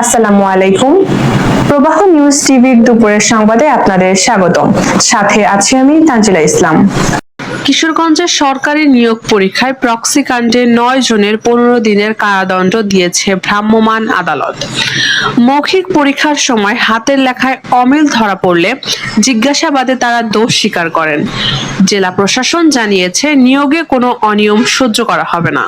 আসসালামু আলাইকুম। প্রবাহ নিউজ টিভির দুপুরের সংবাদে আপনাদের স্বাগতম। সাথে আছি আমি তানজিলা ইসলাম। কিশোরগঞ্জের সরকারি নিয়োগ পরীক্ষায় প্রক্সি কাণ্ডে 9 জনের 15 দিনের কারাদণ্ড দিয়েছে ভ্রাম্যমাণ আদালত। মৌখিক পরীক্ষার সময় হাতের লেখায় অমিল ধরা পড়লে জিজ্ঞাসাবাদে তারা দোষ স্বীকার করেন। জেলা প্রশাসন জানিয়েছে, নিয়োগে কোনো অনিয়ম সহ্য করা হবে না।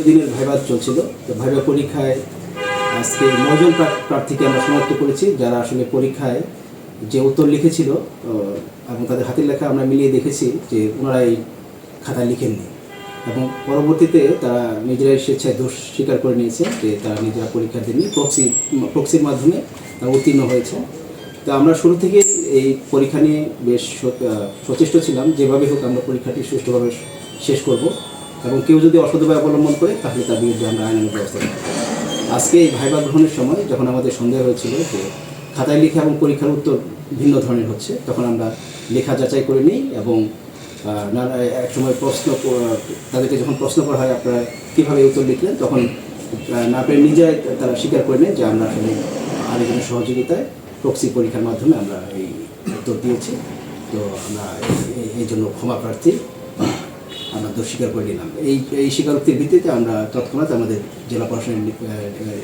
দিনের ভাইভা চলছিল, তো ভাইভা পরীক্ষায় আজকে 9 জন প্রার্থীকে আমরা শনাক্ত করেছি, যারা আসলে পরীক্ষায় যে উত্তর লিখেছিল এবং তাদের হাতের লেখা আমরা মিলিয়ে দেখেছি যে ওনারা এই খাতায় লিখেননি, এবং পরবর্তীতে তারা নিজেরাই স্বেচ্ছায় দোষ স্বীকার করে নিয়েছে যে তারা নিজেরা পরীক্ষা দেননি, প্রক্সির মাধ্যমে তারা উত্তীর্ণ হয়েছে। তো আমরা শুরু থেকে এই পরীক্ষা নিয়ে বেশ সচেষ্ট ছিলাম, যেভাবে হোক আমরা পরীক্ষাটি সুষ্ঠুভাবে শেষ করব, এবং কেউ যদি অসদুপায় অবলম্বন করে তাহলে তার বিরুদ্ধে আমরা আইনানুগ ব্যবস্থা নেব। আজকে এই ভাইভা গ্রহণের সময় যখন আমাদের সন্দেহ হয়েছিল যে খাতায় লেখা এবং পরীক্ষার উত্তর ভিন্ন ধরনের হচ্ছে, তখন আমরা লেখা যাচাই করে নিই, এবং এক সময় তাদেরকে যখন প্রশ্ন করা হয় আপনারা কীভাবে উত্তর লিখলেন, তখন না পেরে নিজে তারা স্বীকার করে নেন যে আমরা আসলে আরেকজনের সহযোগিতায় প্রক্সি পরীক্ষার মাধ্যমে আমরা এই উত্তর দিয়েছি। তো আমরা এই জন্য ক্ষমা প্রার্থী, আমরা দোষ স্বীকার করে নিলাম। এই স্বীকারোক্তির ভিত্তিতে আমরা তৎক্ষণাৎ আমাদের জেলা প্রশাসনের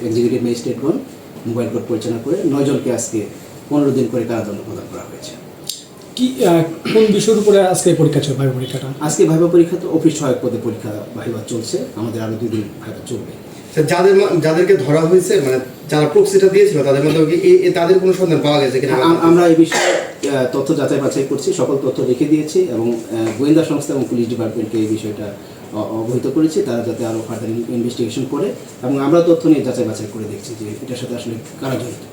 এক্সিকিউটিভ ম্যাজিস্ট্রেটগণ মোবাইল কোর্ট পরিচালনা করে 9 জনকে আজকে 15 দিন করে কারাদণ্ড প্রদান করা হয়েছে। কি কোন বিষয়ের উপরে আজকে পরীক্ষা ছিল? ভাইভা পরীক্ষাটা আজকে ভাইভা পরীক্ষা তো অফিস সহায়ক পদে পরীক্ষা ভাইভা চলছে, আমাদের আরও 2 দিন ভাইভা চলবে। যাদেরকে ধরা হয়েছে, মানে যারা প্রক্সিটা দিয়েছিল তাদের মধ্যে তাদের কোনো সন্ধান পাওয়া গেছে কিনা? আমরা এই বিষয়ে তথ্য যাচাই বাছাই করছি, সকল তথ্য রেখে দিয়েছি, এবং গোয়েন্দা সংস্থা এবং পুলিশ ডিপার্টমেন্টকে এই বিষয়টা অবহিত করেছি, তারা যাতে আরও ফার্দার ইনভেস্টিগেশন করে, এবং আমরা তথ্য নিয়ে যাচাই বাছাই করে দেখছি যে এটার সাথে আসলে কারা জড়িত।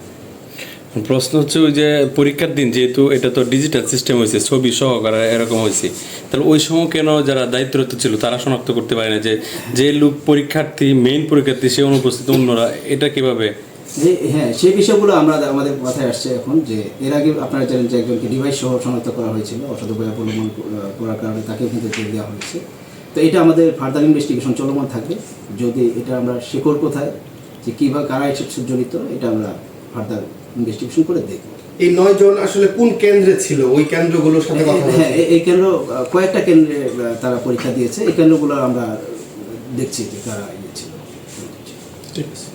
প্রশ্ন হচ্ছে ওই যে পরীক্ষার দিন যেহেতু এটা তো ডিজিটাল সিস্টেম হয়েছে, ছবি সহকারে এরকম হয়েছে, তাহলে ওই সময় কেন যারা দায়িত্বরত ছিল তারা শনাক্ত করতে পারে না যে লোক পরীক্ষার্থী, মেইন পরীক্ষার্থী, সে অনুপস্থিত অন্যরা, এটা কিভাবে? হ্যাঁ, সেই বিষয়গুলো আমাদের মাথায় আসছে এখন, যে এর আগে আপনারা জানেন যে একজনকে ডিভাইস সহ শনাক্ত করা হয়েছিল, অসদুপায় অবলম্বন করার কারণে তাকেও কিন্তু জেল দেওয়া হয়েছে। তো এটা আমাদের ফার্দার ইনভেস্টিগেশন চলমান থাকবে, যদি এটা আমরা শেকড় কোথায়, যে কীভাবে কারা এসব জড়িত, এটা আমরা ফার্দার ইনভেস্টিগেশন করে দেখব। এই 9 জন আসলে কোন কেন্দ্রে ছিল? ওই কেন্দ্রগুলোর সাথে কথা বলছি। হ্যাঁ, এই কেন্দ্র কয়েকটা কেন্দ্রে তারা পরীক্ষা দিয়েছে, এই কেন্দ্রগুলো আমরা দেখছি যে কারা ছিল। ঠিক আছে।